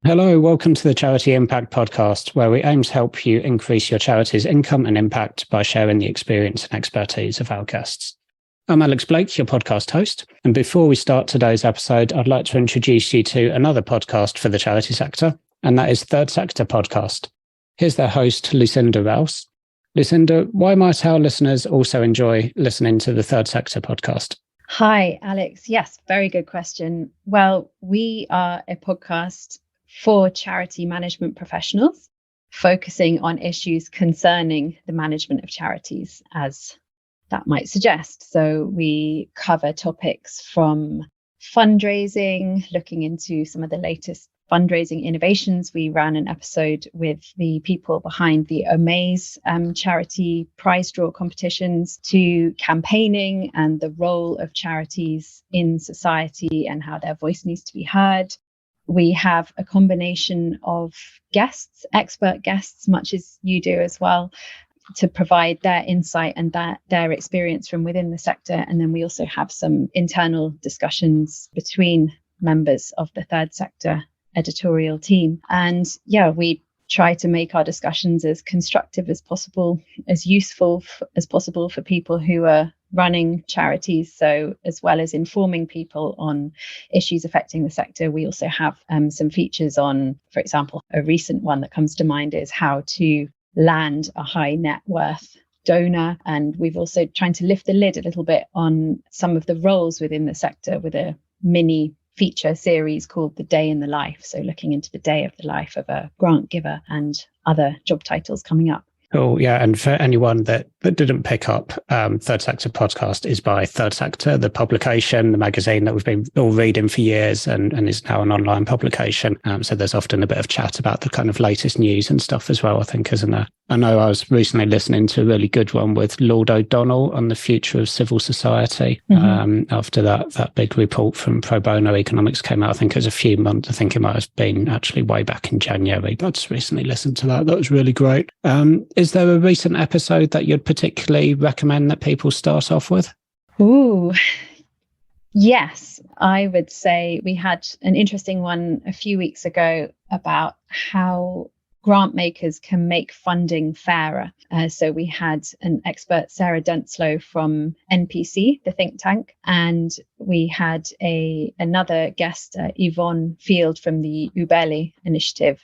Hello, welcome to the Charity Impact Podcast, where we aim to help you increase your charity's income and impact by sharing the experience and expertise of our guests. I'm Alex Blake, your podcast host. And before we start today's episode, I'd like to introduce you to another podcast for the charity sector, and that is Third Sector Podcast. Here's their host, Lucinda Rouse. Lucinda, why might our listeners also enjoy listening to the Third Sector Podcast? Hi, Alex. Yes, very good question. Well, we are a podcast for charity management professionals, focusing on issues concerning the management of charities, as that might suggest. So we cover topics from fundraising, looking into some of the latest fundraising innovations. We ran an episode with the people behind the Amaze charity prize draw competitions, to campaigning and the role of charities in society and how their voice needs to be heard. We have a combination of guests, expert guests, much as you do as well, to provide their insight and their experience from within the sector. And then we also have some internal discussions between members of the Third Sector editorial team. And we try to make our discussions as constructive as possible, as useful as possible for people who are running charities. So as well as informing people on issues affecting the sector, we also have some features on, for example, a recent one that comes to mind is how to land a high net worth donor. And we've also trying to lift the lid a little bit on some of the roles within the sector with a mini feature series called The Day in the Life. So looking into the day of the life of a grant giver and other job titles coming up. Oh, yeah. And for anyone that didn't pick up, Third Sector Podcast is by Third Sector, the publication, the magazine that we've been all reading for years and is now an online publication. So there's often a bit of chat about the kind of latest news and stuff as well, I think, isn't there? I know I was recently listening to a really good one with Lord O'Donnell on the future of civil society. After that big report from Pro Bono Economics came out, I think it was a few months. I think it might have been actually way back in January, but I just recently listened to that. That was really great. Is there a recent episode that you'd particularly recommend that people start off with? Ooh, yes. I would say we had an interesting one a few weeks ago about how grant makers can make funding fairer. So we had an expert, Sarah Denslow from NPC, the think tank, and we had another guest, Yvonne Field from the Ubeli Initiative,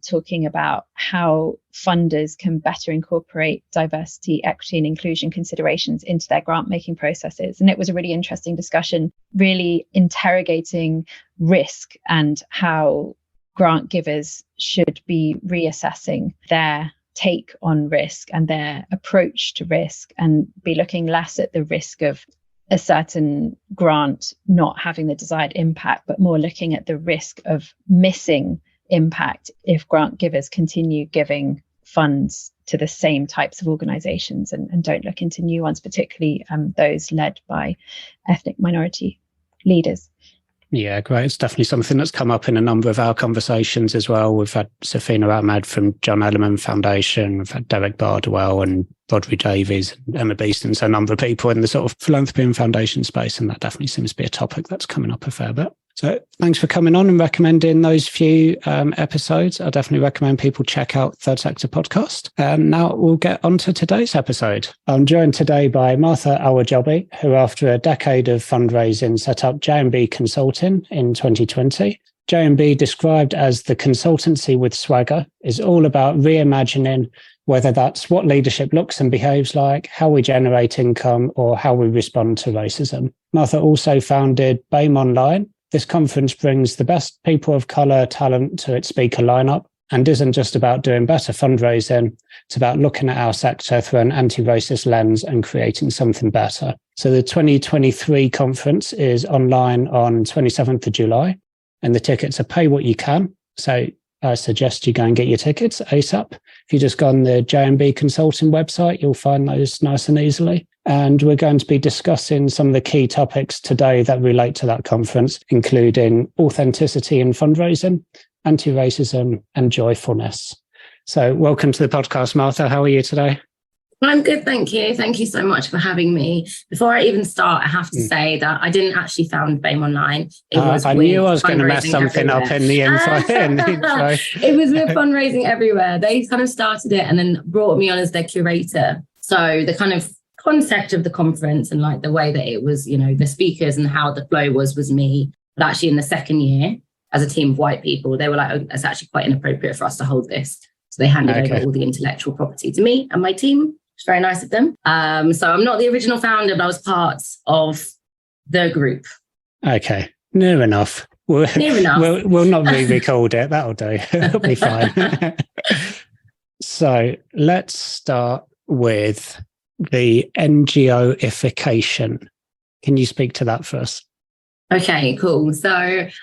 talking about how funders can better incorporate diversity, equity and inclusion considerations into their grant making processes. And it was a really interesting discussion, really interrogating risk and how grant givers should be reassessing their take on risk and their approach to risk, and be looking less at the risk of a certain grant not having the desired impact, but more looking at the risk of missing impact if grant givers continue giving funds to the same types of organizations and don't look into new ones, particularly those led by ethnic minority leaders. Yeah, great. It's definitely something that's come up in a number of our conversations as well. We've had Safina Ahmed from John Ellerman Foundation. We've had Derek Bardwell and Rodri Davies and Emma Beeston. So a number of people in the sort of philanthropy and foundation space. And that definitely seems to be a topic that's coming up a fair bit. So thanks for coming on and recommending those few episodes. I definitely recommend people check out Third Sector Podcast. Now we'll get on to today's episode. I'm joined today by Martha Awojobi, who after a decade of fundraising set up JMB Consulting in 2020. JMB, described as the consultancy with swagger, is all about reimagining whether that's what leadership looks and behaves like, how we generate income, or how we respond to racism. Martha also founded BAME Online. This conference brings the best people of colour talent to its speaker lineup and isn't just about doing better fundraising. It's about looking at our sector through an anti-racist lens and creating something better. So the 2023 conference is online on 27th of July and the tickets are pay what you can. So I suggest you go and get your tickets ASAP. If you just go on the JMB Consulting website, you'll find those nice and easily. And we're going to be discussing some of the key topics today that relate to that conference, including authenticity in fundraising, anti-racism, and joyfulness. So welcome to the podcast, Martha. How are you today? I'm good, thank you. Thank you so much for having me. Before I even start, I have to say that I didn't actually found BAME Online. I knew I was going to mess something up in the info. It was with fundraising everywhere. They kind of started it and then brought me on as their curator. So the kind of concept of the conference and like the way that it was, the speakers and how the flow was me. But actually in the second year, as a team of white people, they were like, oh, that's actually quite inappropriate for us to hold this. So they handed over all the intellectual property to me and my team. It's very nice of them. So I'm not the original founder, but I was part of the group. Okay, near enough. We'll not re-record it. That'll do. It'll be fine. So let's start with the NGO-ification. Can you speak to that first? Okay, cool. So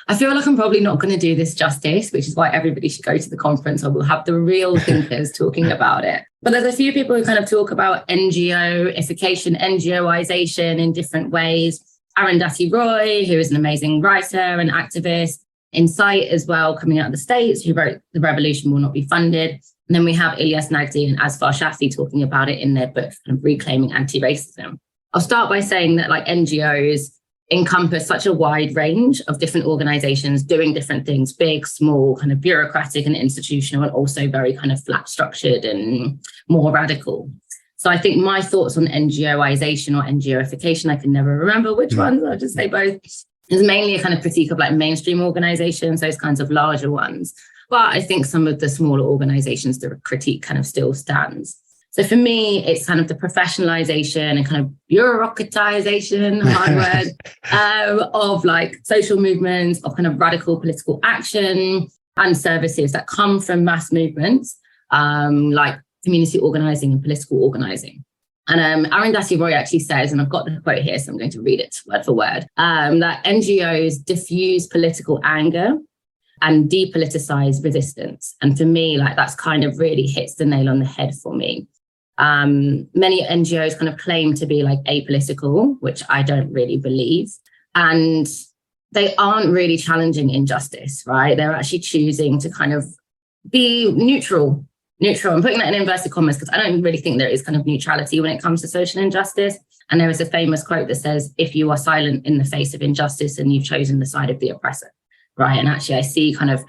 I feel like I'm probably not going to do this justice, which is why everybody should go to the conference. I will have the real thinkers talking about it. But there's a few people who kind of talk about NGO-ification, NGOization in different ways. Arundhati Roy, who is an amazing writer and activist. Insight as well, coming out of the States, who wrote The Revolution Will Not Be Funded. And then we have Ilyas Nagdi and Asfar Shafi talking about it in their book, kind of Reclaiming Anti-Racism. I'll start by saying that like NGOs encompass such a wide range of different organizations doing different things, big, small, kind of bureaucratic and institutional, and also very kind of flat structured and more radical. So I think my thoughts on NGOization or NGOification, I can never remember which ones, I'll just say both, is mainly a kind of critique of like mainstream organizations, those kinds of larger ones. But I think some of the smaller organizations, the critique kind of still stands. So for me, it's kind of the professionalization and kind of bureaucratization, hard word, of like social movements, of kind of radical political action and services that come from mass movements, like community organizing and political organizing. And Arundhati Roy actually says, and I've got the quote here, so I'm going to read it word for word, that NGOs diffuse political anger and depoliticize resistance. And for me, like that's kind of really hits the nail on the head for me. Many NGOs kind of claim to be like apolitical, which I don't really believe. And they aren't really challenging injustice, right? They're actually choosing to kind of be neutral. I'm putting that in inverted commas because I don't really think there is kind of neutrality when it comes to social injustice. And there is a famous quote that says, if you are silent in the face of injustice, then you've chosen the side of the oppressor, right? And actually I see kind of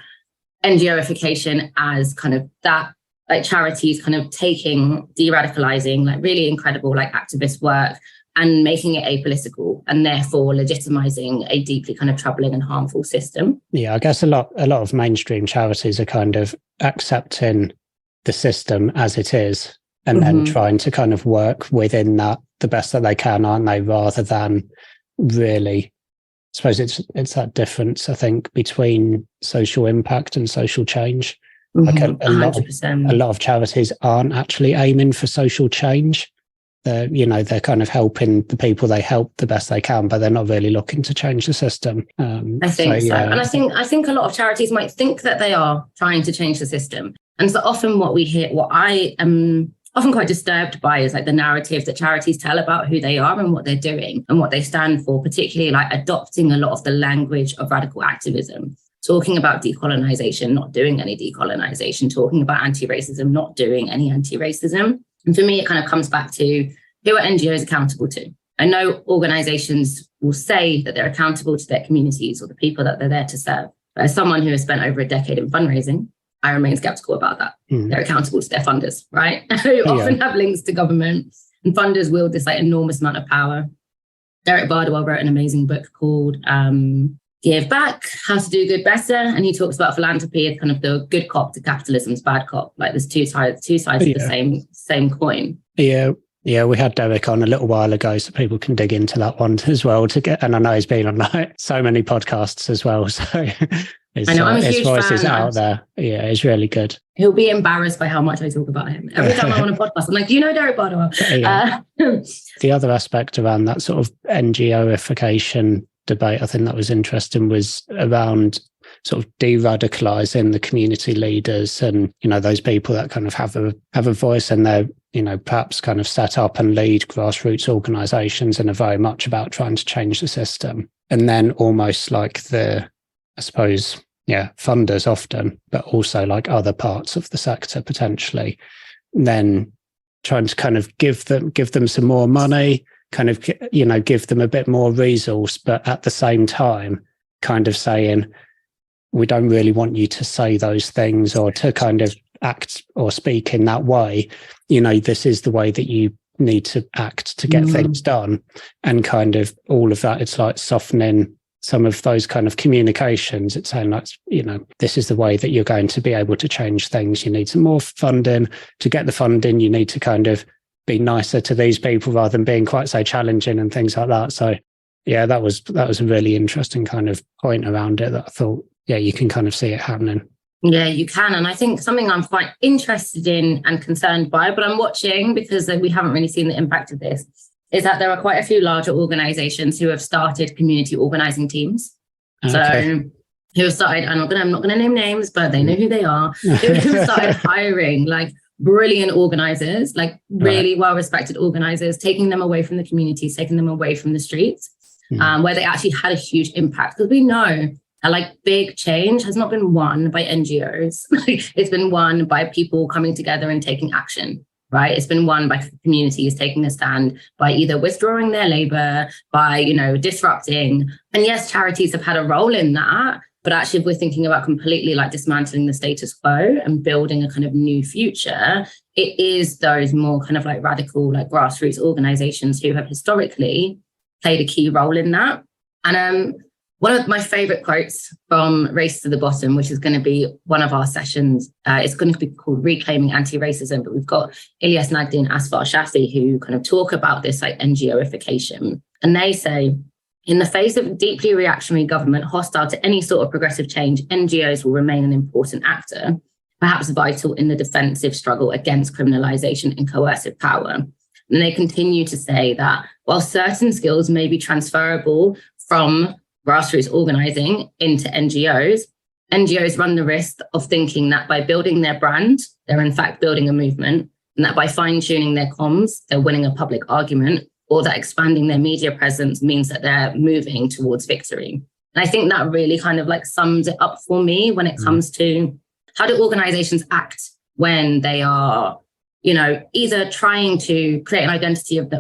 NGOification as kind of that, like charities kind of taking, de-radicalizing, like really incredible like activist work and making it apolitical and therefore legitimizing a deeply kind of troubling and harmful system. Yeah, I guess a lot of mainstream charities are kind of accepting the system as it is and then trying to kind of work within that the best that they can, aren't they? Rather than really, I suppose it's that difference, I think, between social impact and social change. Like a lot of charities aren't actually aiming for social change. They're kind of helping the people they help the best they can, but they're not really looking to change the system. I think so. And I think a lot of charities might think that they are trying to change the system. And so often what we hear, what I am often quite disturbed by is like the narrative that charities tell about who they are and what they're doing and what they stand for, particularly like adopting a lot of the language of radical activism. Talking about decolonization, not doing any decolonization, talking about anti-racism, not doing any anti-racism. And for me, it kind of comes back to who are NGOs accountable to? I know organizations will say that they're accountable to their communities or the people that they're there to serve. But as someone who has spent over a decade in fundraising, I remain skeptical about that. They're accountable to their funders, right? Who often have links to government, and funders wield this like enormous amount of power. Derek Bardwell wrote an amazing book called Give Back, How to Do Good Better. And he talks about philanthropy as kind of the good cop to capitalism's bad cop. Like there's two sides of the same coin. Yeah, we had Derek on a little while ago, so people can dig into that one as well and I know he's been on like so many podcasts as well. So his voice is out there. Yeah, it's really good. He'll be embarrassed by how much I talk about him. Every time I'm on a podcast, I'm like, do you know Derek Bardwell? The other aspect around that sort of NGOification debate, I think that was interesting, was around sort of de-radicalizing the community leaders and, those people that kind of have a voice and they're, perhaps kind of set up and lead grassroots organizations and are very much about trying to change the system. And then almost like funders often, but also like other parts of the sector potentially, then trying to kind of give them some more money, kind of, give them a bit more resource, but at the same time, kind of saying, we don't really want you to say those things or to kind of act or speak in that way. This is the way that you need to act to get things done. And kind of all of that, it's like softening some of those kind of communications. It's saying like, this is the way that you're going to be able to change things. You need some more funding. To get the funding, you need to kind of be nicer to these people rather than being quite so challenging and things like that. So yeah, that was a really interesting kind of point around it that I thought, yeah, you can kind of see it happening. Yeah, you can. And I think something I'm quite interested in and concerned by, but I'm watching because we haven't really seen the impact of this, is that there are quite a few larger organizations who have started community organizing teams. Okay. So who have started, I'm not going to name names, but they know who they are, who have started hiring like brilliant organizers, like really well-respected organizers, taking them away from the communities, taking them away from the streets, where they actually had a huge impact. Because we know like big change has not been won by NGOs. It's been won by people coming together and taking action, right? It's been won by communities taking a stand, by either withdrawing their labor, by, disrupting. And yes, charities have had a role in that. But actually, if we're thinking about completely like dismantling the status quo and building a kind of new future, it is those more kind of like radical, like grassroots organizations who have historically played a key role in that. And one of my favorite quotes from Race to the Bottom, which is going to be one of our sessions, it's going to be called Reclaiming Anti-Racism, but we've got Ilyas Nagdi and Asfar Shafi who kind of talk about this like NGOification. And they say, in the face of a deeply reactionary government hostile to any sort of progressive change, NGOs will remain an important actor, perhaps vital in the defensive struggle against criminalization and coercive power. And they continue to say that while certain skills may be transferable from grassroots organizing into NGOs, NGOs run the risk of thinking that by building their brand, they're in fact building a movement, and that by fine-tuning their comms, they're winning a public argument, or that expanding their media presence means that they're moving towards victory. And I think that really kind of like sums it up for me when it comes to how do organizations act when they are, either trying to create an identity of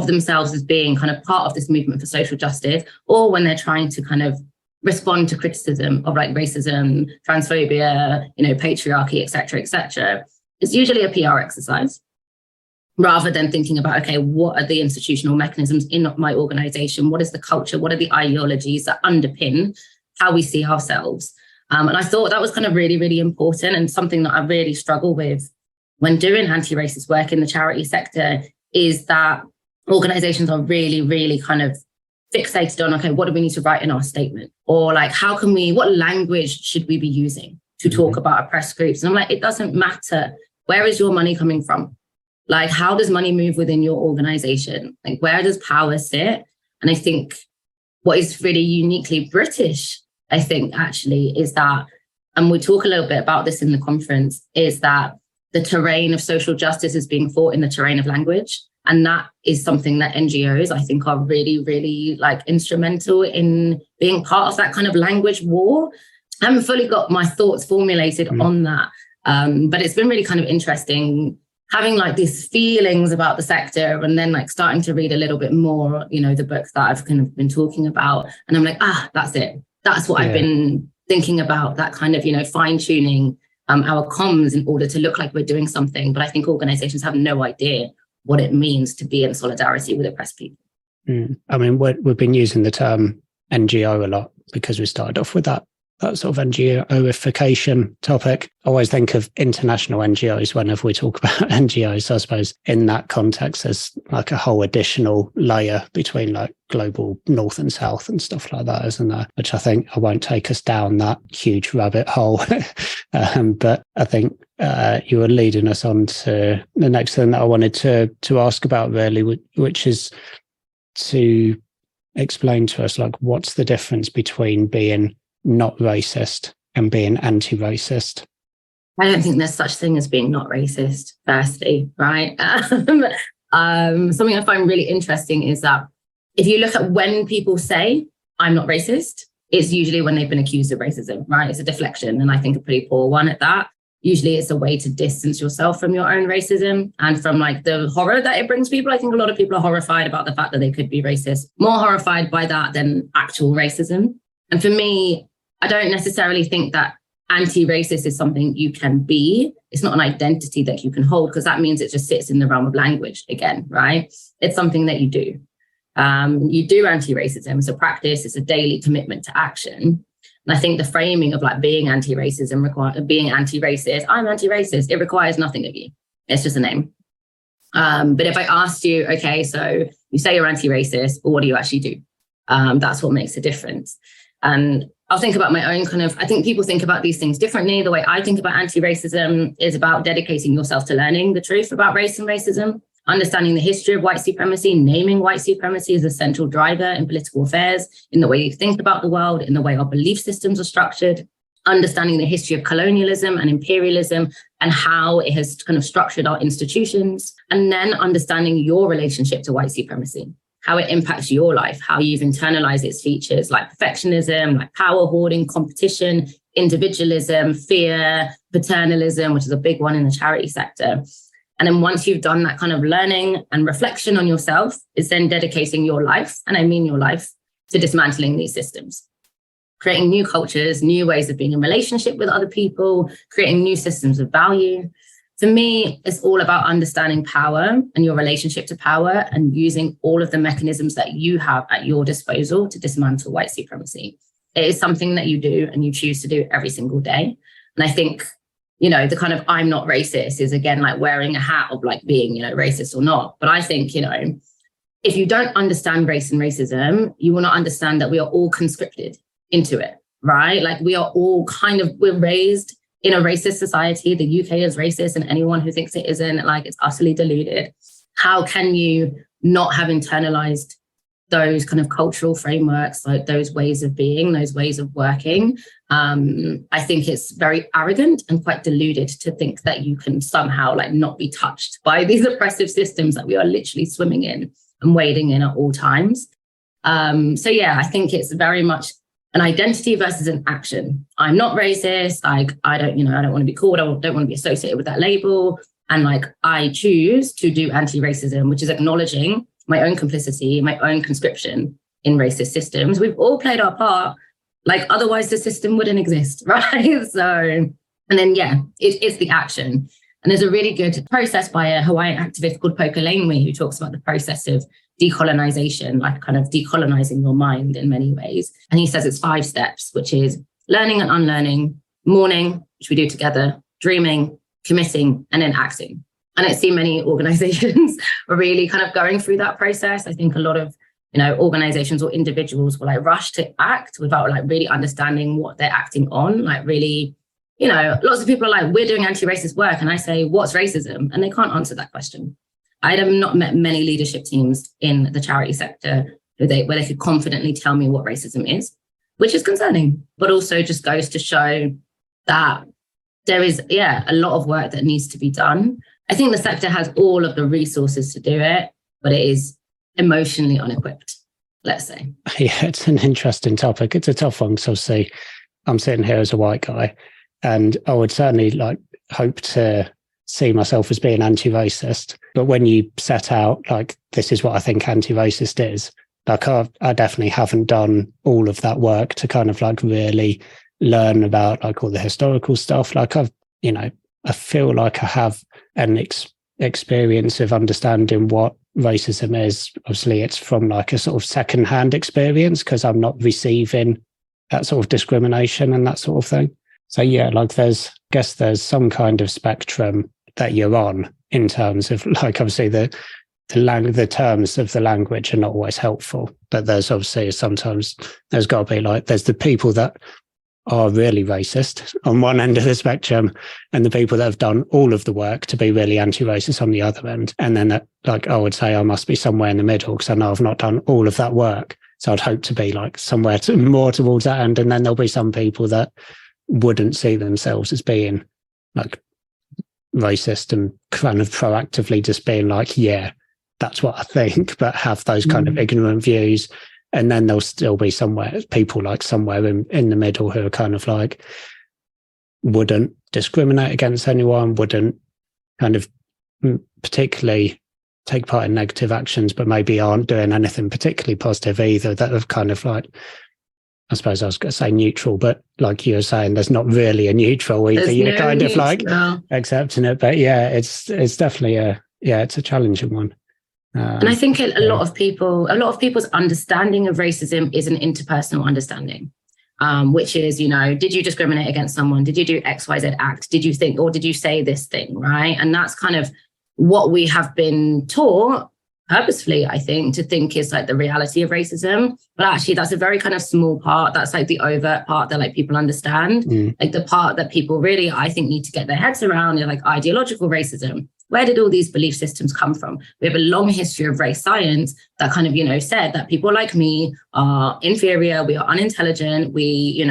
themselves as being kind of part of this movement for social justice, or when they're trying to kind of respond to criticism of like racism, transphobia, patriarchy, et cetera, it's usually a PR exercise rather than thinking about, okay, what are the institutional mechanisms in my organization? What is the culture? What are the ideologies that underpin how we see ourselves? And I thought that was kind of really, really important, and something that I really struggle with when doing anti-racist work in the charity sector is that organizations are really, really kind of fixated on, okay, what do we need to write in our statement? Or like, what language should we be using to talk about oppressed groups? And I'm like, it doesn't matter. Where is your money coming from? Like, how does money move within your organization? Like, where does power sit? And I think what is really uniquely British, I think actually is that, and we talk a little bit about this in the conference, is that the terrain of social justice is being fought in the terrain of language. And that is something that NGOs, I think, are really, really like instrumental in being part of that kind of language war. I haven't fully got my thoughts formulated on that. But it's been really kind of interesting having like these feelings about the sector and then like starting to read a little bit more, the books that I've kind of been talking about. And I'm like, that's it. That's what I've been thinking about, that kind of, fine tuning our comms in order to look like we're doing something. But I think organizations have no idea what it means to be in solidarity with oppressed people. I mean, we've been using the term NGO a lot because we started off with that sort of NGOification topic. I always think of international NGOs whenever we talk about NGOs. So I suppose in that context, there's like a whole additional layer between like global north and south and stuff like that, isn't there? Which I think I won't take us down that huge rabbit hole. But I think you were leading us on to the next thing that I wanted to ask about really, which is to explain to us like what's the difference between being not racist and being anti-racist? I don't think there's such thing as being not racist, firstly, right? Something I find really interesting is that if you look at when people say, I'm not racist, it's usually when they've been accused of racism, right? It's a deflection, and I think a pretty poor one at that. usually it's a way to distance yourself from your own racism and from like the horror that it brings people. I think a lot of people are horrified about the fact that they could be racist, more horrified by that than actual racism. And for me, I don't necessarily think that anti-racist is something you can be. It's not an identity that you can hold, because that means it just sits in the realm of language again, right? It's something that you do. You do anti-racism. It's a practice. It's a daily commitment to action. And I think the framing of like being anti-racism, being anti-racist, I'm anti-racist, it requires nothing of you. It's just a name. But if I asked you, okay, so you say you're anti-racist, but what do you actually do? That's what makes a difference. And I'll think about my own I think people think about these things differently. The way I think about anti-racism is about dedicating yourself to learning the truth about race and racism, understanding the history of white supremacy, naming white supremacy as a central driver in political affairs, in the way you think about the world, in the way our belief systems are structured, understanding the history of colonialism and imperialism and how it has kind of structured our institutions, and then understanding your relationship to white supremacy, how it impacts your life, how you've internalized its features like perfectionism, like power hoarding, competition, individualism, fear, paternalism, which is a big one in the charity sector. And then once you've done that kind of learning and reflection on yourself, it's then dedicating your life, and I mean your life, to dismantling these systems, creating new cultures, new ways of being in relationship with other people, creating new systems of value. For me, it's all about understanding power and your relationship to power and using all of the mechanisms that you have at your disposal to dismantle white supremacy. It is something that you do and you choose to do every single day. And I think, the kind of I'm not racist is again like wearing a hat of like being, racist or not. But I think, if you don't understand race and racism, you will not understand that we are all conscripted into it, right? Like we are all we're raised in a racist society. The UK is racist, and anyone who thinks it isn't, like, it's utterly deluded. How can you not have internalized those kind of cultural frameworks, like those ways of being, those ways of working? I think it's very arrogant and quite deluded to think that you can somehow like not be touched by these oppressive systems that we are literally swimming in and wading in at all times. So yeah, I think it's very much an identity versus an action. I'm not racist. Like, I don't want to be called. I don't want to be associated with that label. And like, I choose to do anti-racism, which is acknowledging my own complicity, my own conscription in racist systems. We've all played our part. Like, otherwise the system wouldn't exist, right? So, and then, yeah, it's the action. And there's a really good process by a Hawaiian activist called Poka Laneway, who talks about the process of decolonization, like kind of decolonizing your mind in many ways. And he says it's 5 steps, which is learning and unlearning, mourning, which we do together, dreaming, committing, and then acting. And I see many organizations are really kind of going through that process. I think a lot of, organizations or individuals will like rush to act without like really understanding what they're acting on. Like really, lots of people are like, we're doing anti-racist work. And I say, what's racism? And they can't answer that question. I have not met many leadership teams in the charity sector where they could confidently tell me what racism is, which is concerning, but also just goes to show that there is, a lot of work that needs to be done. I think the sector has all of the resources to do it, but it is emotionally unequipped, let's say. Yeah, it's an interesting topic. It's a tough one, because obviously I'm sitting here as a white guy, and I would certainly like hope to see myself as being anti-racist. But when you set out, like, this is what I think anti-racist is, like I definitely haven't done all of that work to kind of like really learn about like all the historical stuff. Like I feel like I have an experience of understanding what racism is. Obviously, it's from like a sort of secondhand experience, because I'm not receiving that sort of discrimination and that sort of thing. So yeah, like I guess there's some kind of spectrum that you're on in terms of like, obviously the terms of the language are not always helpful, but there's obviously sometimes there's got to be like, there's the people that are really racist on one end of the spectrum, and the people that have done all of the work to be really anti-racist on the other end. And then like, I would say I must be somewhere in the middle, because I know I've not done all of that work. So I'd hope to be like somewhere more towards that end. And then there'll be some people that wouldn't see themselves as being like racist and kind of proactively just being like, yeah, that's what I think, but have those kind of ignorant views. And then there'll still be people like somewhere in the middle who are kind of like wouldn't discriminate against anyone, wouldn't kind of particularly take part in negative actions, but maybe aren't doing anything particularly positive either, that have kind of like, I suppose I was going to say neutral, but like you were saying, there's not really a neutral either. You're no kind neutral. of like accepting it. But yeah, it's definitely it's a challenging one. And I think a lot of people's understanding of racism is an interpersonal understanding, which is, did you discriminate against someone? Did you do X, Y, Z act? Did you think, or did you say this thing, right? And that's kind of what we have been taught purposefully, I think, to think is like the reality of racism. But actually, that's a very kind of small part. That's like the overt part that like people understand. Like the part that people really, I think, need to get their heads around is like ideological racism. Where did all these belief systems come from? We have a long history of race science that kind of, said that people like me are inferior, we are unintelligent, we,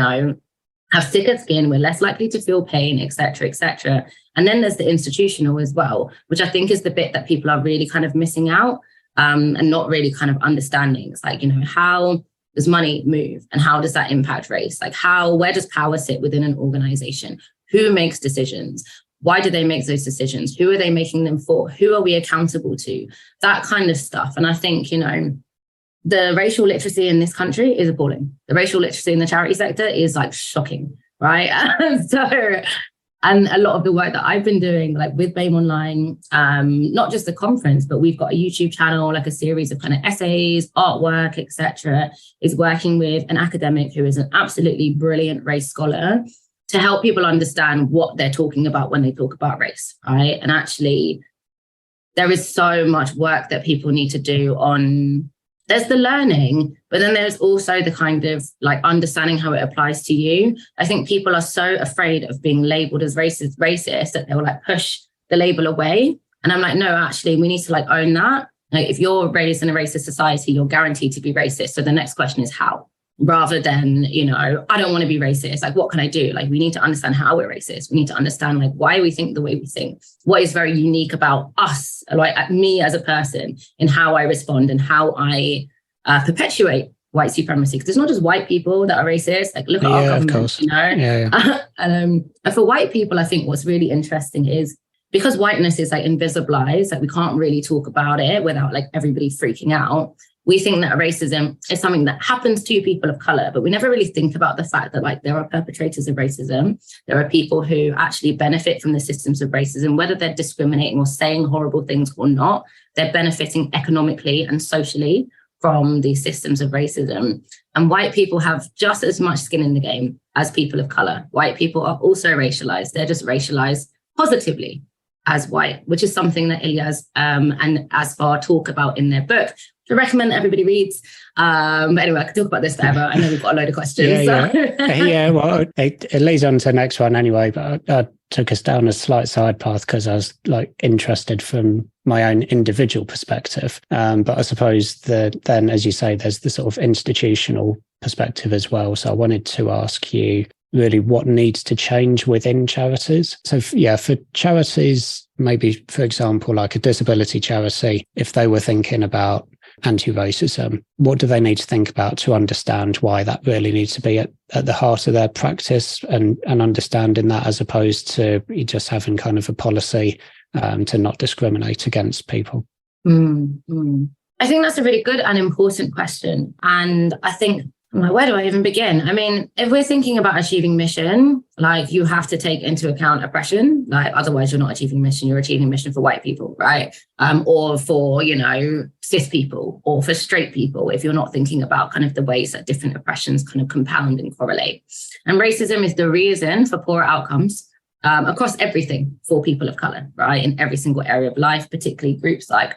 have thicker skin, we're less likely to feel pain, et cetera, et cetera. And then there's the institutional as well, which I think is the bit that people are really kind of missing out and not really kind of understanding. It's like, how does money move and how does that impact race? Like where does power sit within an organization? Who makes decisions? Why do they make those decisions? Who are they making them for? Who are we accountable to? That kind of stuff. And I think, the racial literacy in this country is appalling. The racial literacy in the charity sector is like shocking, right? And a lot of the work that I've been doing, like with BAME Online, not just the conference, but we've got a YouTube channel, like a series of kind of essays, artwork, etc., is working with an academic who is an absolutely brilliant race scholar to help people understand what they're talking about when they talk about race, right? And actually, there is so much work that people need to do on. There's the learning, but then there's also the kind of like understanding how it applies to you. I think people are so afraid of being labeled as racist that they'll like push the label away. And I'm like, no, actually, we need to like own that. Like if you're raised in a racist society, you're guaranteed to be racist. So the next question is how, rather than, I don't want to be racist. Like, what can I do? Like, we need to understand how we're racist. We need to understand like why we think the way we think, what is very unique about us, like me as a person, and how I respond and how I perpetuate white supremacy. Because it's not just white people that are racist. Like, look at our government, of course. And for white people, I think what's really interesting is because whiteness is like invisibilized, like we can't really talk about it without like everybody freaking out. We think that racism is something that happens to people of color, but we never really think about the fact that like there are perpetrators of racism. There are people who actually benefit from the systems of racism, whether they're discriminating or saying horrible things or not, they're benefiting economically and socially from these systems of racism. And white people have just as much skin in the game as people of color. White people are also racialized. They're just racialized positively as white, which is something that Ilyas and Asfar talk about in their book. I recommend that everybody reads. But anyway, I could talk about this forever. I know we've got a load of questions. Well, it leads on to the next one anyway, but I took us down a slight side path because I was like interested from my own individual perspective. But I suppose then, as you say, there's the sort of institutional perspective as well. So I wanted to ask you really what needs to change within charities. So for charities, maybe, for example, like a disability charity, if they were thinking about anti-racism, what do they need to think about to understand why that really needs to be at the heart of their practice and understanding that, as opposed to just having kind of a policy to not discriminate against people? I think that's a really good and important question. And I think, where do I even begin? I mean, if we're thinking about achieving mission, like you have to take into account oppression, like otherwise you're not achieving mission, you're achieving mission for white people, right? Or for, cis people or for straight people, if you're not thinking about kind of the ways that different oppressions kind of compound and correlate. And racism is the reason for poor outcomes across everything for people of color, right? In every single area of life, particularly groups like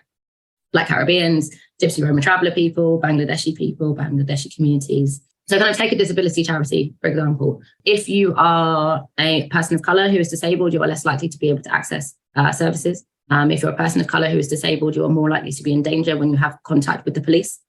Black Caribbeans, Gypsy Roma Traveller people, Bangladeshi communities. So kind of take a disability charity, for example. If you are a person of color who is disabled, you are less likely to be able to access services. If you're a person of color who is disabled, you are more likely to be in danger when you have contact with the police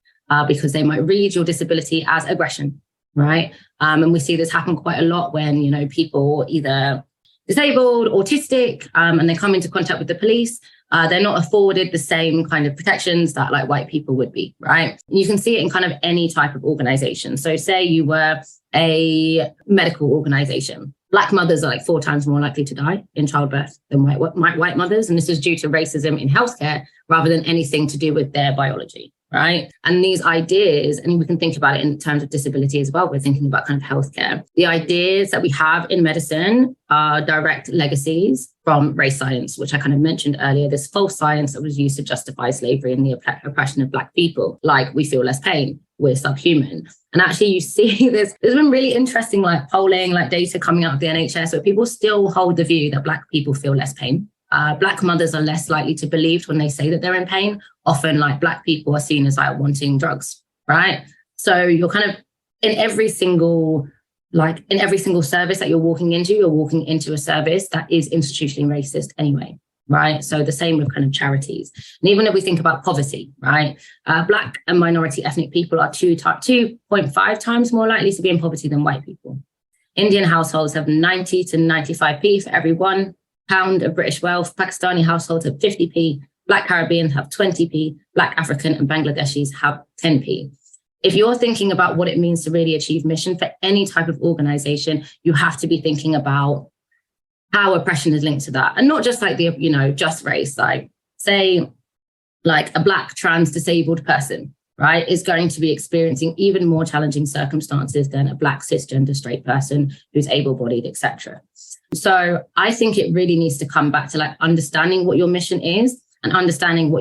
because they might read your disability as aggression, right? And we see this happen quite a lot when, people either disabled, autistic, and they come into contact with the police. They're not afforded the same kind of protections that like white people would be, right? You can see it in kind of any type of organization. So say you were a medical organization Black mothers are like 4 times more likely to die in childbirth than white mothers. And this is due to racism in healthcare rather than anything to do with their biology, right? And these ideas, and we can think about it in terms of disability as well. We're thinking about kind of healthcare. The ideas that we have in medicine are direct legacies from race science, which I kind of mentioned earlier, this false science that was used to justify slavery and the oppression of Black people. Like, we feel less pain, we're subhuman. And actually you see there's been really interesting like polling, like data coming out of the NHS where people still hold the view that Black people feel less pain. Black mothers are less likely to believe when they say that they're in pain. Often like Black people are seen as like wanting drugs, right? So you're kind of in every single service that you're walking into a service that is institutionally racist anyway, right? So the same with kind of charities. And even if we think about poverty, right? Black and minority ethnic people are 2.5 times more likely to be in poverty than white people. Indian households have 90 to 95p for every £1 of British wealth. Pakistani households have 50p. Black Caribbeans have 20p. Black African and Bangladeshis have 10p. If you're thinking about what it means to really achieve mission for any type of organization, you have to be thinking about how oppression is linked to that. And not just like just race, like say like a Black trans disabled person, right, is going to be experiencing even more challenging circumstances than a Black cisgender straight person who's able-bodied, etc. So I think it really needs to come back to like understanding what your mission is and understanding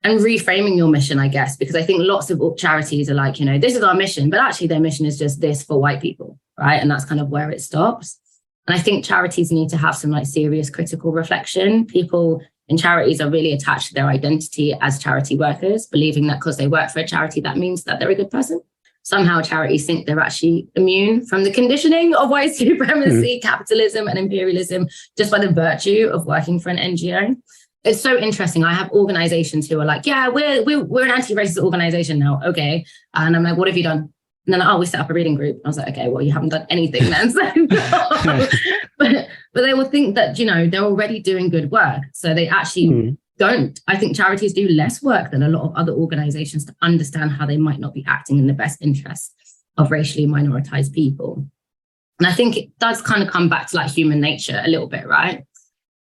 and reframing your mission, I guess, because I think lots of charities are like, this is our mission, but actually their mission is just this for white people, right? And that's kind of where it stops. And I think charities need to have some like serious critical reflection. People in charities are really attached to their identity as charity workers, believing that because they work for a charity, that means that they're a good person. Somehow charities think they're actually immune from the conditioning of white supremacy, capitalism and imperialism just by the virtue of working for an NGO. It's so interesting. I have organizations who are like, yeah, we're an anti-racist organization now. Okay. And I'm like, what have you done? And then, we set up a reading group. I was like, okay, well, you haven't done anything then. So, but they will think that, they're already doing good work. So they actually don't. I think charities do less work than a lot of other organizations to understand how they might not be acting in the best interests of racially minoritized people. And I think it does kind of come back to like human nature a little bit, right?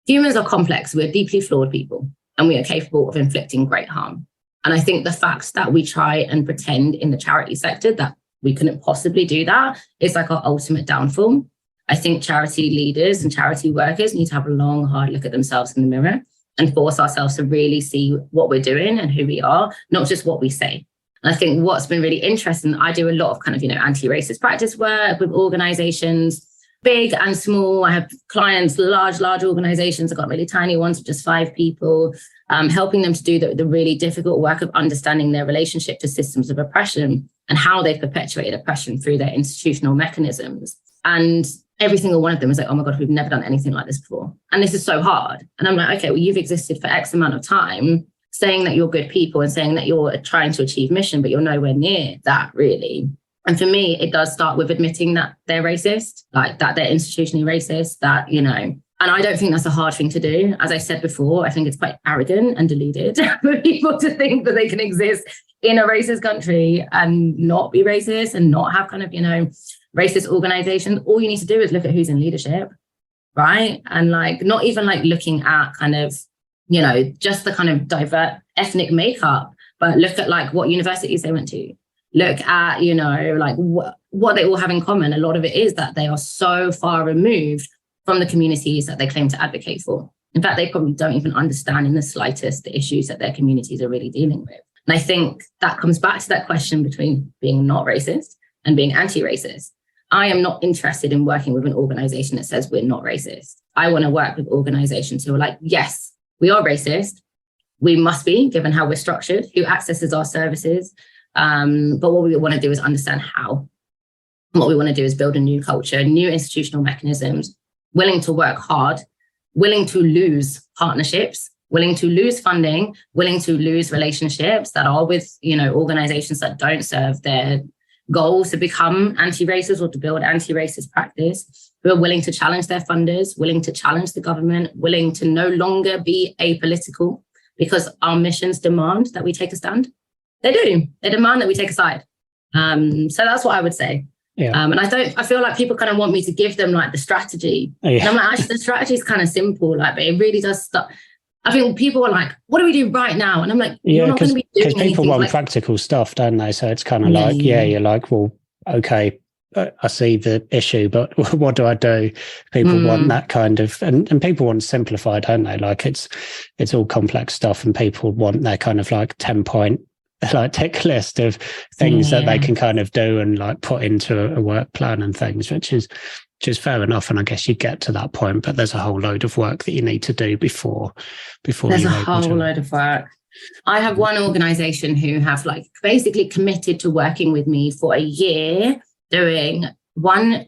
Humans are complex. We're deeply flawed people, and we are capable of inflicting great harm. And I think the fact that we try and pretend in the charity sector that we couldn't possibly do that is like our ultimate downfall. I think charity leaders and charity workers need to have a long, hard look at themselves in the mirror and force ourselves to really see what we're doing and who we are, not just what we say. And I think what's been really interesting, I do a lot of kind of, anti-racist practice work with organizations, big and small. I have clients, large organizations. I've got really tiny ones with just 5 people, helping them to do the really difficult work of understanding their relationship to systems of oppression and how they've perpetuated oppression through their institutional mechanisms. And every single one of them is like, oh my God, we've never done anything like this before. And this is so hard. And I'm like, okay, well, you've existed for X amount of time, saying that you're good people and saying that you're trying to achieve mission, but you're nowhere near that really. And for me, it does start with admitting that they're racist, like that they're institutionally racist, that, and I don't think that's a hard thing to do. As I said before, I think it's quite arrogant and deluded for people to think that they can exist in a racist country and not be racist and not have kind of, racist organizations. All you need to do is look at who's in leadership, right? And like, not even like looking at kind of, just the kind of divert ethnic makeup, but look at like what universities they went to. Look at, like what they all have in common. A lot of it is that they are so far removed from the communities that they claim to advocate for. In fact, they probably don't even understand in the slightest the issues that their communities are really dealing with. And I think that comes back to that question between being not racist and being anti-racist. I am not interested in working with an organization that says we're not racist. I want to work with organizations who are like, yes, we are racist. We must be, given how we're structured, who accesses our services. But what we want to do is understand how. And what we want to do is build a new culture, new institutional mechanisms, willing to work hard, willing to lose partnerships, willing to lose funding, willing to lose relationships that are with, organizations that don't serve their goals to become anti-racist or to build anti-racist practice, who are willing to challenge their funders, willing to challenge the government, willing to no longer be apolitical because our missions demand that we take a stand. They do. They demand that we take a side. So that's what I would say. Yeah. And I feel like people kind of want me to give them like the strategy. Yeah. And I'm like, actually, the strategy is kind of simple, like, but it really does stop. I think people are like, what do we do right now? And I'm like, you're not going to be doing anything. Because people want like practical stuff, don't they? So it's kind of like, you're like, well, okay, I see the issue, but what do I do? People want that kind of, and people want to simplify, don't they? Like it's all complex stuff, and people want their kind of like 10-point like tick list of things that they can kind of do and like put into a work plan and things, which is fair enough. And I guess you get to that point, but there's a whole load of work that you need to do before there's a whole load of work. I have one organization who have like basically committed to working with me for a year, doing 1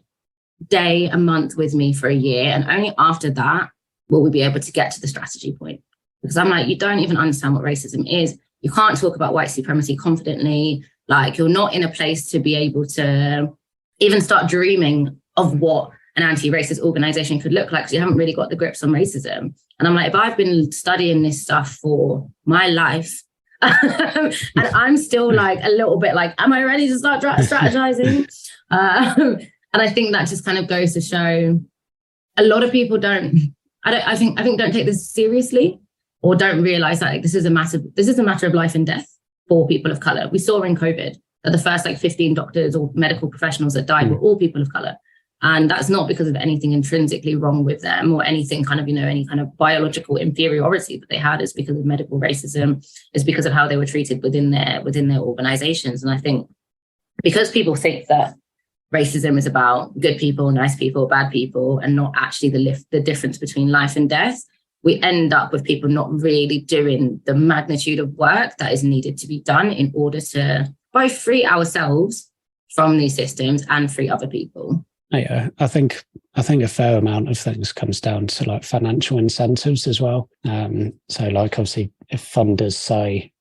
day a month with me for a year. And only after that will we be able to get to the strategy point. Because I'm like, you don't even understand what racism is. You can't talk about white supremacy confidently. Like, you're not in a place to be able to even start dreaming of what an anti-racist organization could look like, because you haven't really got the grips on racism. And I'm like, if I've been studying this stuff for my life, and I'm still like a little bit like, am I ready to start strategizing? And I think that just kind of goes to show a lot of people don't take this seriously, or don't realize that like, this is a matter of life and death for people of color. We saw in COVID that the first like 15 doctors or medical professionals that died were all people of color. And that's not because of anything intrinsically wrong with them or anything kind of, any kind of biological inferiority that they had. Is because of medical racism, is because of how they were treated within their organizations. And I think because people think that racism is about good people, nice people, bad people, and not actually the difference between life and death, we end up with people not really doing the magnitude of work that is needed to be done in order to both free ourselves from these systems and free other people. Yeah, I think a fair amount of things comes down to like financial incentives as well. So like obviously if funders say,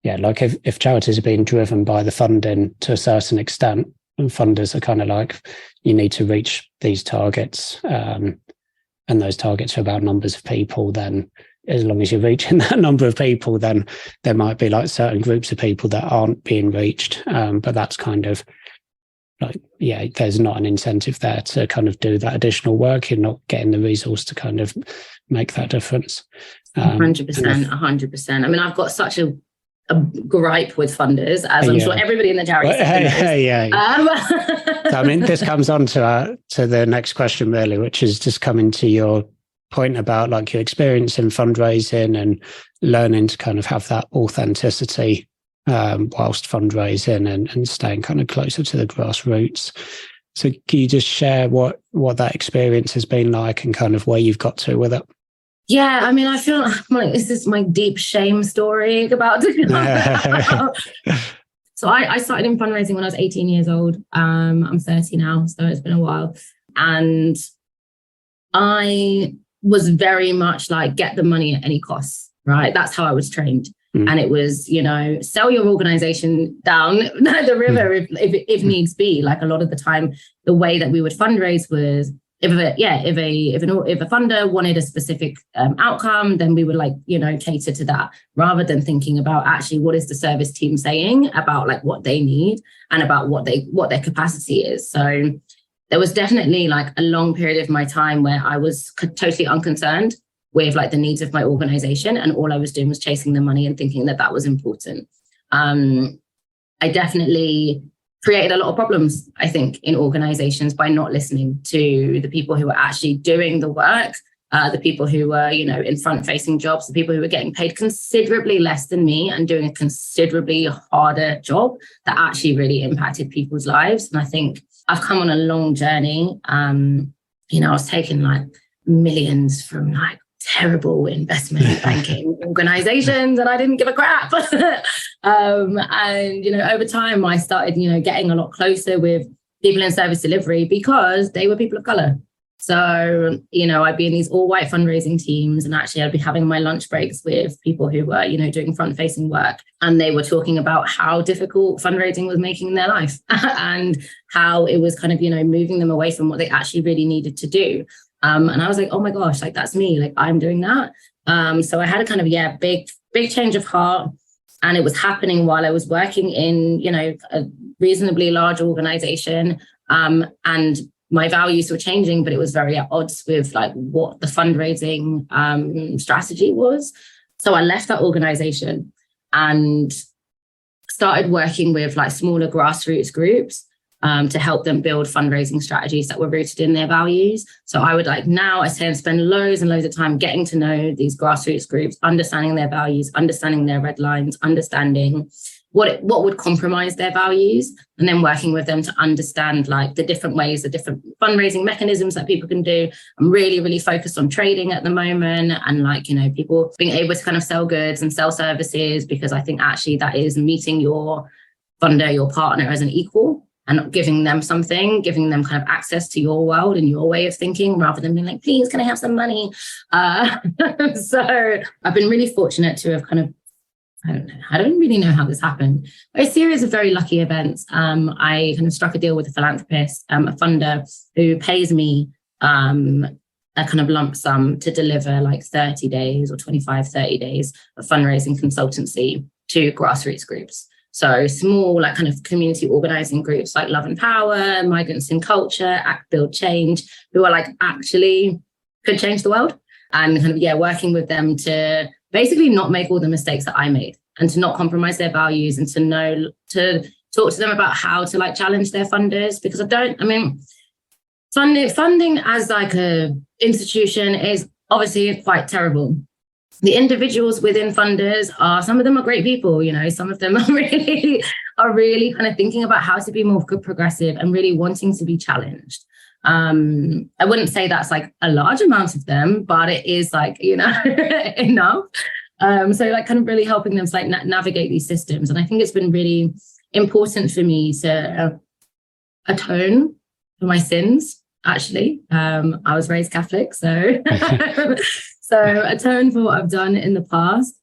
like if charities are being driven by the funding to a certain extent, and funders are kind of like, you need to reach these targets, and those targets are about numbers of people, then as long as you're reaching that number of people, then there might be like certain groups of people that aren't being reached. But that's kind of like, there's not an incentive there to kind of do that additional work. You're not getting the resource to kind of make that difference. 100%. I mean, I've got such a gripe with funders, as I'm sure everybody in the charity system knows. So, I mean, this comes on to the next question really, which is just coming to your point about like your experience in fundraising and learning to kind of have that authenticity whilst fundraising and staying kind of closer to the grassroots. So can you just share what that experience has been like and kind of where you've got to with it? Yeah, I mean, I feel like this is my deep shame story about to So I started in fundraising when I was 18 years old. I'm 30 now, so it's been a while. And I was very much like, get the money at any cost, right? That's how I was trained. And it was, sell your organization down the river if needs be. Like a lot of the time, the way that we would fundraise was if a funder wanted a specific outcome, then we would cater to that, rather than thinking about actually what is the service team saying about like what they need and about what their capacity is. So there was definitely like a long period of my time where I was totally unconcerned with like the needs of my organization, and all I was doing was chasing the money and thinking that was important. I definitely created a lot of problems, I think, in organizations by not listening to the people who were actually doing the work, the people who were, in front-facing jobs, the people who were getting paid considerably less than me and doing a considerably harder job that actually really impacted people's lives. And I think I've come on a long journey. I was taking like millions from like terrible investment banking organizations, and I didn't give a crap. And over time I started getting a lot closer with people in service delivery because they were people of color. So I'd be in these all white fundraising teams, and actually I'd be having my lunch breaks with people who were doing front facing work, and they were talking about how difficult fundraising was making in their life and how it was kind of moving them away from what they actually really needed to do. And I was like, oh my gosh, like that's me, like I'm doing that. So I had a kind of, big change of heart. And it was happening while I was working in, a reasonably large organization. And my values were changing, but it was very at odds with like what the fundraising strategy was. So I left that organization and started working with like smaller grassroots groups to help them build fundraising strategies that were rooted in their values. So I would like now I say and spend loads and loads of time getting to know these grassroots groups, understanding their values, understanding their red lines, understanding what would compromise their values, and then working with them to understand like the different ways, the different fundraising mechanisms that people can do. I'm really, really focused on trading at the moment and like, you know, people being able to kind of sell goods and sell services, because I think actually that is meeting your funder, your partner as an equal and giving them something, giving them kind of access to your world and your way of thinking rather than being like, please, can I have some money? So I've been really fortunate to have kind of, I don't really know how this happened. A series of very lucky events. I kind of struck a deal with a philanthropist, a funder who pays me a kind of lump sum to deliver like 30 days or 25, 30 days of fundraising consultancy to grassroots groups. So small, like kind of community organizing groups like Love and Power, Migrants in Culture, Act, Build, Change, who are like actually could change the world, and kind of, yeah, working with them to basically not make all the mistakes that I made and to not compromise their values and to know, to talk to them about how to like challenge their funders. Because funding as like a institution is obviously quite terrible. The individuals within funders some of them are great people, you know, some of them are really kind of thinking about how to be more progressive and really wanting to be challenged. I wouldn't say that's like a large amount of them, but it is like, you know, enough. So like kind of really helping them to like navigate these systems. And I think it's been really important for me to atone for my sins, actually. I was raised Catholic, so so atone for what I've done in the past,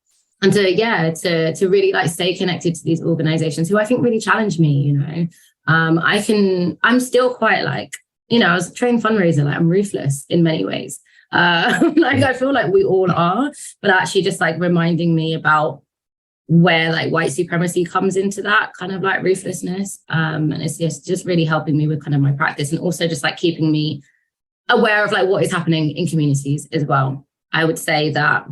and to really like stay connected to these organizations who I think really challenge me, you know. I'm still quite like, you know, I was a trained fundraiser, like I'm ruthless in many ways. Like I feel like we all are, but actually just like reminding me about where like white supremacy comes into that kind of like ruthlessness. And it's just really helping me with kind of my practice, and also just like keeping me aware of like what is happening in communities as well. I would say that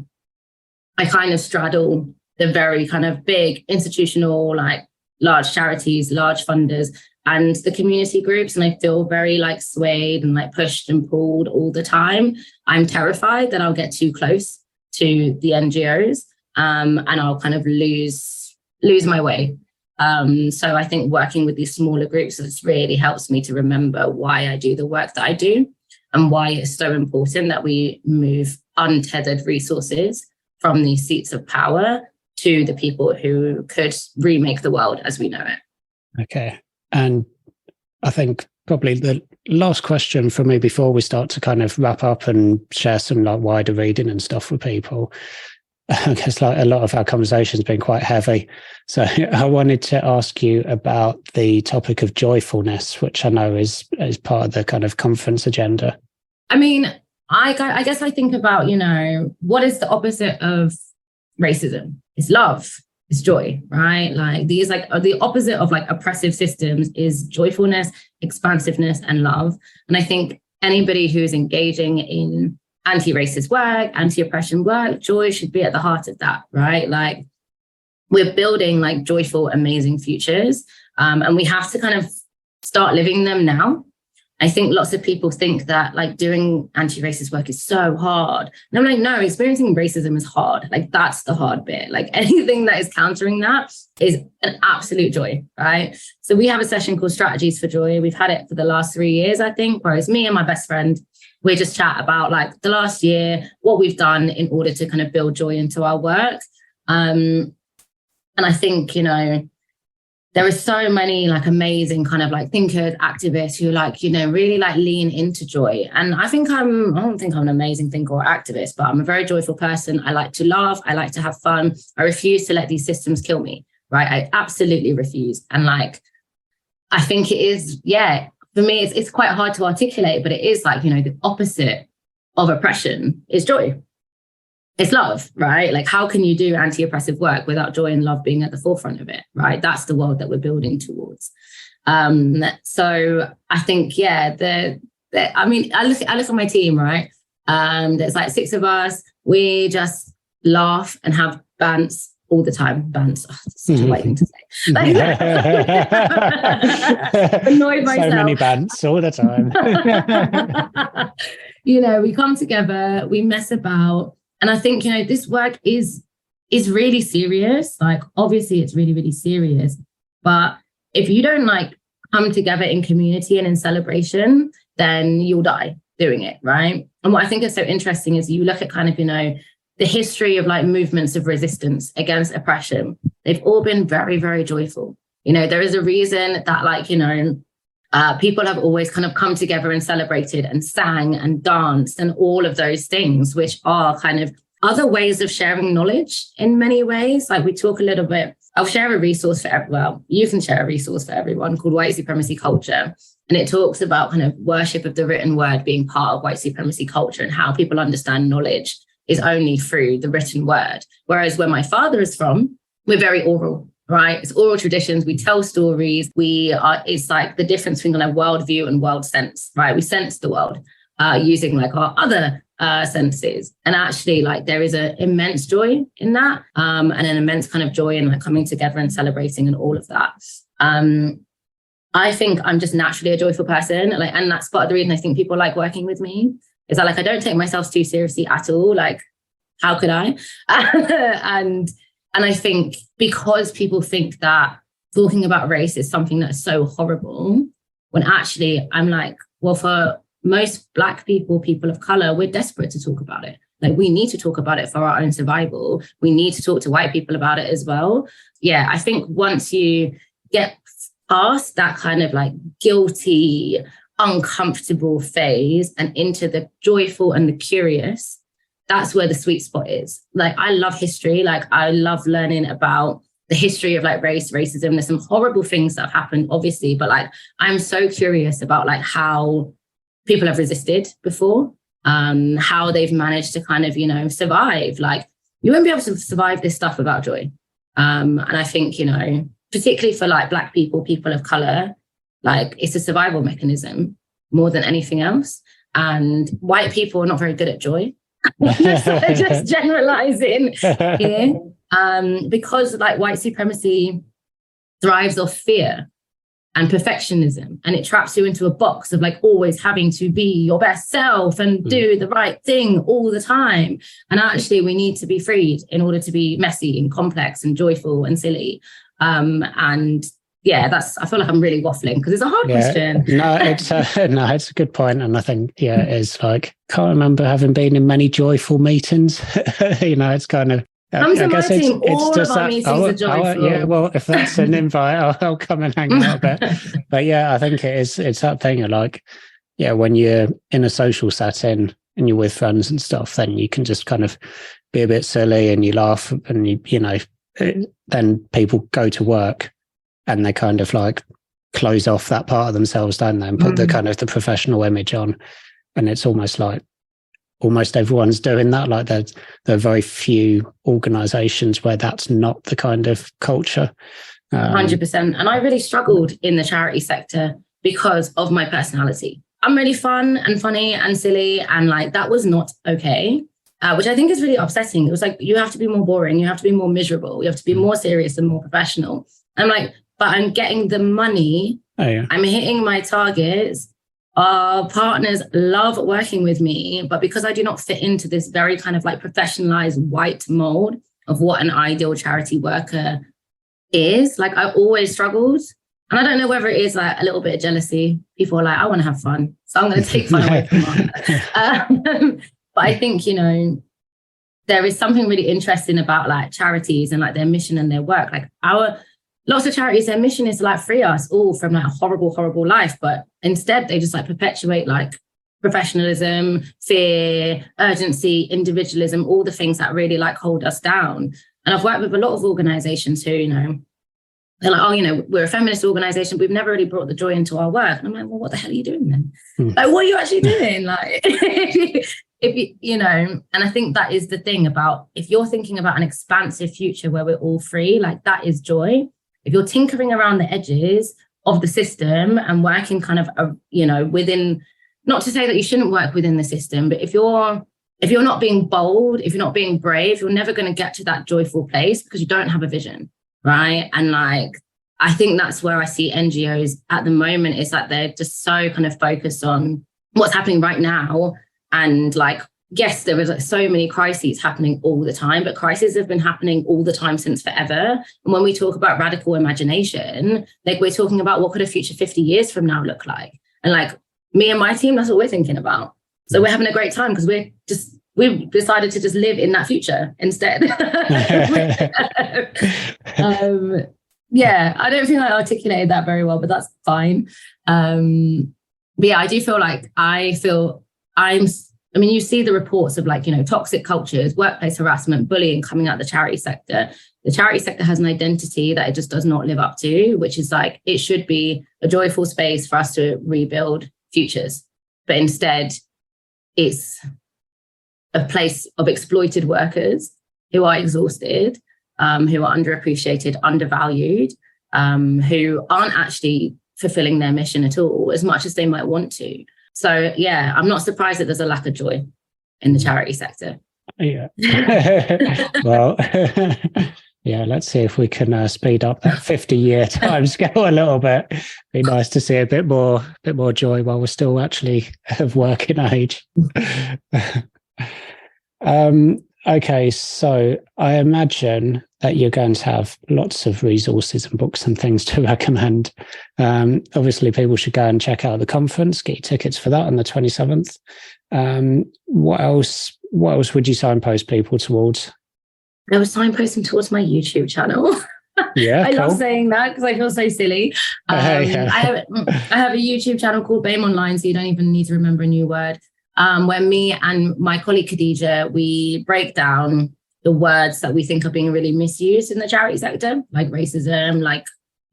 I kind of straddle the very kind of big institutional, like large charities, large funders, and the community groups. And I feel very like swayed and like pushed and pulled all the time. I'm terrified that I'll get too close to the NGOs and I'll kind of lose my way. So I think working with these smaller groups, it really helps me to remember why I do the work that I do and why it's so important that we move untethered resources from these seats of power to the people who could remake the world as we know it. Okay. And I think probably the last question for me before we start to kind of wrap up and share some like wider reading and stuff with people, I guess like a lot of our conversation's been quite heavy. So I wanted to ask you about the topic of joyfulness, which I know is part of the kind of conference agenda. I mean, I guess I think about, you know, what is the opposite of racism? It's love. It's joy, right? Like these, like the opposite of like oppressive systems is joyfulness, expansiveness, and love. And I think anybody who is engaging in anti-racist work, anti-oppression work, joy should be at the heart of that, right? Like we're building like joyful, amazing futures, and we have to kind of start living them now. I think lots of people think that like doing anti-racist work is so hard. And I'm like, no, experiencing racism is hard. Like that's the hard bit. Like anything that is countering that is an absolute joy, right? So we have a session called Strategies for Joy. We've had it for the last 3 years, I think, where it's me and my best friend. We just chat about like the last year, what we've done in order to kind of build joy into our work. And I think, you know, there are so many like amazing kind of like thinkers, activists who like, you know, really like lean into joy. And I don't think I'm an amazing thinker or activist, but I'm a very joyful person. I like to laugh. I like to have fun. I refuse to let these systems kill me, right? I absolutely refuse. And like, I think it is, yeah, for me, it's quite hard to articulate, but it is like, you know, the opposite of oppression is joy. It's love, right? Like, how can you do anti-oppressive work without joy and love being at the forefront of it, right? That's the world that we're building towards. So I think, I mean, I look at my team, right? There's like 6 of us. We just laugh and have bants all the time. Bants. Oh, that's such a white thing to say. Annoyed myself. So many bants all the time. We come together, we mess about. And I think, this work is really serious. Like, obviously it's really, really serious. But if you don't like come together in community and in celebration, then you'll die doing it, right? And what I think is so interesting is you look at kind of, the history of like movements of resistance against oppression. They've all been very, very joyful. There is a reason that like, people have always kind of come together and celebrated and sang and danced and all of those things, which are kind of other ways of sharing knowledge in many ways. Like we talk a little bit, I'll share a resource you can share a resource for everyone called White Supremacy Culture. And it talks about kind of worship of the written word being part of white supremacy culture and how people understand knowledge is only through the written word. Whereas where my father is from, we're very oral, right? It's oral traditions. We tell stories. It's like the difference between like worldview and world sense, right? We sense the world using like our other senses. And actually like there is an immense joy in that and an immense kind of joy in like coming together and celebrating and all of that. I think I'm just naturally a joyful person. And that's part of the reason I think people like working with me. Is that like I don't take myself too seriously at all? Like, how could I? and I think because people think that talking about race is something that's so horrible, when actually I'm like, well, for most Black people, people of color, we're desperate to talk about it. Like we need to talk about it for our own survival. We need to talk to white people about it as well. Yeah, I think once you get past that kind of like guilty, uncomfortable phase and into the joyful and the curious, that's where the sweet spot is. Like I love history. Like I love learning about the history of like race, racism. There's some horrible things that have happened, obviously, but like I'm so curious about like how people have resisted before, how they've managed to kind of, survive. Like you won't be able to survive this stuff without joy. And I think, particularly for like Black people, people of color, like it's a survival mechanism more than anything else. And white people are not very good at joy. just generalizing here. Because like white supremacy thrives off fear and perfectionism, and it traps you into a box of like always having to be your best self and do the right thing all the time. And actually we need to be freed in order to be messy and complex and joyful and silly. And yeah, I feel like I'm really waffling because it's a hard question. It's a good point. And I think, it's like, can't remember having been in many joyful meetings. It's kind of, come to my team, all of our meetings are joyful. Yeah, well, if that's an invite, I'll come and hang out a bit. But yeah, I think it's that thing of like, when you're in a social setting and you're with friends and stuff, then you can just kind of be a bit silly and you laugh and then people go to work and they kind of like close off that part of themselves, don't they? And put the kind of the professional image on. And it's almost like almost everyone's doing that. Like there are very few organizations where that's not the kind of culture. 100%. And I really struggled in the charity sector because of my personality. I'm really fun and funny and silly. And like, that was not okay. Which I think is really upsetting. It was like, you have to be more boring. You have to be more miserable. You have to be more serious and more professional. I'm like, but I'm getting the money. Oh, yeah. I'm hitting my targets. Our partners love working with me, but because I do not fit into this very kind of like professionalized white mold of what an ideal charity worker is, like I always struggled. And I don't know whether it is like a little bit of jealousy. People are like, I want to have fun, so I'm going to take fun away from them. But I think, there is something really interesting about like charities and like their mission and their work. Like lots of charities, their mission is to like free us all from like a horrible, horrible life. But instead they just like perpetuate like professionalism, fear, urgency, individualism, all the things that really like hold us down. And I've worked with a lot of organizations who, they're like, we're a feminist organization. We've never really brought the joy into our work. And I'm like, well, what the hell are you doing then? Like, what are you actually doing? Like, if you and I think that is the thing about, if you're thinking about an expansive future where we're all free, like that is joy. If you're tinkering around the edges of the system and working kind of, within, not to say that you shouldn't work within the system, but if you're not being bold, if you're not being brave, you're never going to get to that joyful place because you don't have a vision, right? And like, I think that's where I see NGOs at the moment, is that they're just so kind of focused on what's happening right now. And like, yes, there was like so many crises happening all the time, but crises have been happening all the time since forever. And when we talk about radical imagination, like we're talking about what could a future 50 years from now look like? And like me and my team, that's what we're thinking about. So we're having a great time because we've decided to just live in that future instead. Yeah, I don't think I articulated that very well, but that's fine. But yeah, I do feel like you see the reports of like, toxic cultures, workplace harassment, bullying coming out the charity sector. The charity sector has an identity that it just does not live up to, which is like, it should be a joyful space for us to rebuild futures. But instead, it's a place of exploited workers who are exhausted, who are underappreciated, undervalued, who aren't actually fulfilling their mission at all, as much as they might want to. So, yeah, I'm not surprised that there's a lack of joy in the charity sector. Yeah. Well, yeah, let's see if we can speed up that 50-year timescale a little bit. Be nice to see a bit more joy while we're still actually of working age. Okay, so I imagine that you're going to have lots of resources and books and things to recommend. Obviously, people should go and check out the conference, get your tickets for that on the 27th. What else would you signpost people towards? I was signposting towards my YouTube channel. Yeah, I love saying that because I feel so silly. Yeah. I have a YouTube channel called BAME Online, so you don't even need to remember a new word. Where me and my colleague Khadija, we break down the words that we think are being really misused in the charity sector, like racism, like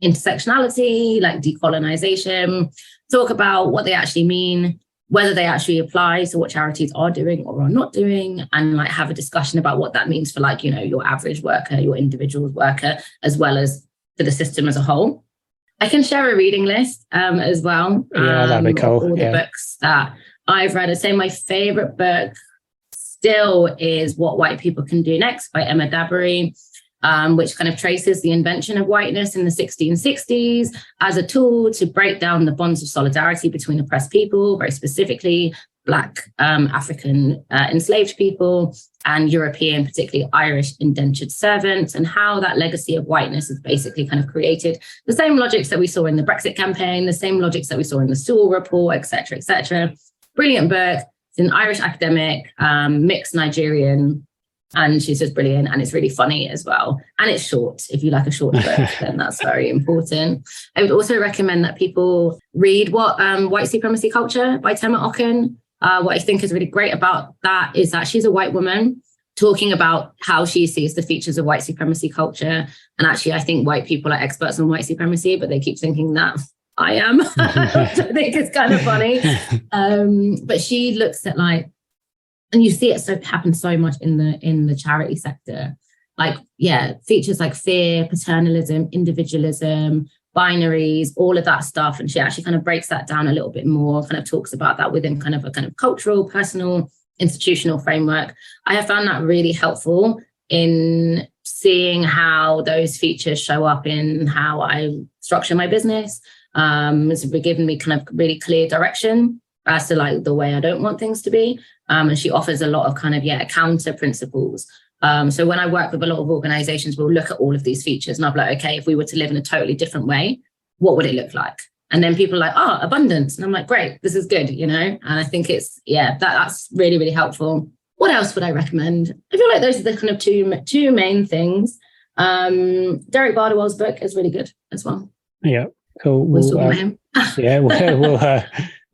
intersectionality, like decolonization, talk about what they actually mean, whether they actually apply to what charities are doing or are not doing, and like have a discussion about what that means for like, your average worker, your individual worker, as well as for the system as a whole. I can share a reading list as well. Yeah, that'd be cool. All the books that I've read. I'd say my favorite book still is What White People Can Do Next by Emma Dabiri, which kind of traces the invention of whiteness in the 1660s as a tool to break down the bonds of solidarity between oppressed people, very specifically Black, African enslaved people and European, particularly Irish indentured servants, and how that legacy of whiteness has basically kind of created the same logics that we saw in the Brexit campaign, the same logics that we saw in the Sewell Report, et cetera, et cetera. Brilliant book. It's an Irish academic, mixed Nigerian, and she's just brilliant, and it's really funny as well. And it's short. If you like a short book, then that's very important. I would also recommend that people read White Supremacy Culture by Tema Okun. What I think is really great about that is that she's a white woman talking about how she sees the features of white supremacy culture. And actually, I think white people are experts on white supremacy, but they keep thinking that I am. So I think it's kind of funny. But she looks at like, and you see it happen so much in the charity sector. Like, yeah, features like fear, paternalism, individualism, binaries, all of that stuff. And she actually kind of breaks that down a little bit more, kind of talks about that within kind of a kind of cultural, personal, institutional framework. I have found that really helpful in seeing how those features show up in how I structure my business. It's given me kind of really clear direction as to like the way I don't want things to be. And she offers a lot of kind of, counter principles. So when I work with a lot of organizations, we'll look at all of these features and I'm like, okay, if we were to live in a totally different way, what would it look like? And then people are like, abundance. And I'm like, great, this is good, And I think it's, that's really, really helpful. What else would I recommend? I feel like those are the kind of two main things. Derek Bardwell's book is really good as well. Yeah, cool.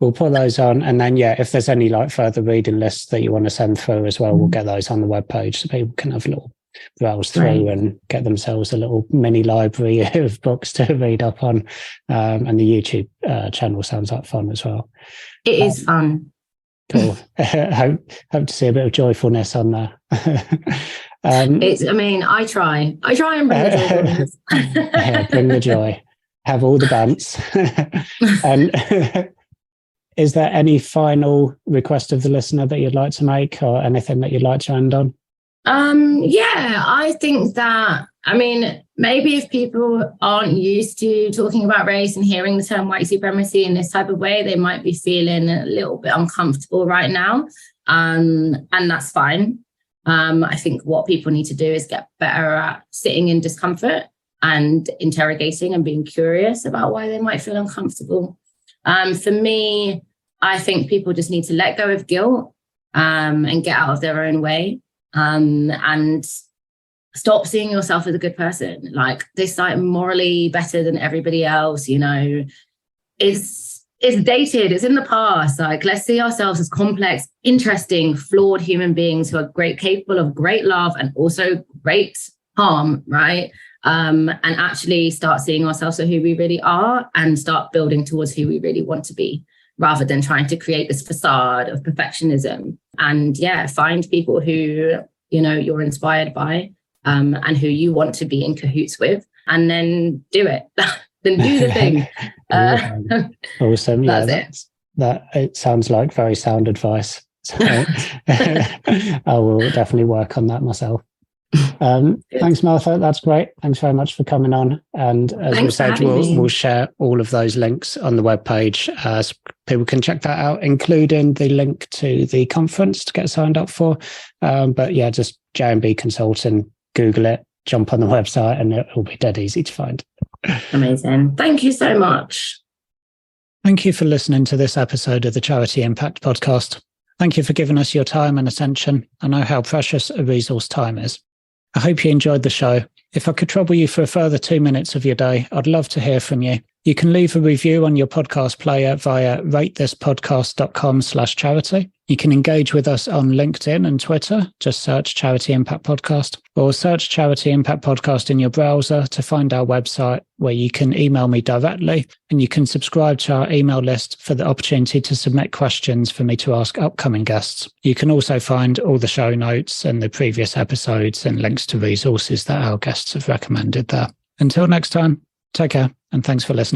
We'll put those on. And then, if there's any like further reading lists that you want to send through as well, we'll get those on the webpage so people can have a little browse through and get themselves a little mini library of books to read up on. And the YouTube channel sounds like fun as well. It is fun. Cool. Hope to see a bit of joyfulness on there. I try and bring the joyfulness. Bring the joy. have all the bants. And is there any final request of the listener that you'd like to make, or anything that you'd like to end on? Yeah, I think that, maybe if people aren't used to talking about race and hearing the term white supremacy in this type of way, they might be feeling a little bit uncomfortable right now. And that's fine. I think what people need to do is get better at sitting in discomfort and interrogating and being curious about why they might feel uncomfortable. For me, I think people just need to let go of guilt and get out of their own way. And stop seeing yourself as a good person. Like, this morally better than everybody else, is dated. It's in the past. Like, let's see ourselves as complex, interesting, flawed human beings who are capable of great love and also great harm, right? And actually start seeing ourselves for who we really are and start building towards who we really want to be, rather than trying to create this facade of perfectionism. And find people who, you're inspired by and who you want to be in cahoots with, and then do it. Then do the thing. Awesome. That's it. It sounds like very sound advice. So I will definitely work on that myself. Thanks, Martha. That's great. Thanks very much for coming on. And as we said, we'll share all of those links on the webpage, so people can check that out, including the link to the conference to get signed up for. But just JMB Consulting, Google it, jump on the website, and it'll be dead easy to find. Amazing. Thank you so much. Thank you for listening to this episode of the Charity Impact Podcast. Thank you for giving us your time and attention. I know how precious a resource time is. I hope you enjoyed the show. If I could trouble you for a further 2 minutes of your day, I'd love to hear from you. You can leave a review on your podcast player via ratethispodcast.com/charity. You can engage with us on LinkedIn and Twitter. Just search Charity Impact Podcast, or search Charity Impact Podcast in your browser to find our website, where you can email me directly, and you can subscribe to our email list for the opportunity to submit questions for me to ask upcoming guests. You can also find all the show notes and the previous episodes and links to resources that our guests have recommended there. Until next time, take care, and thanks for listening.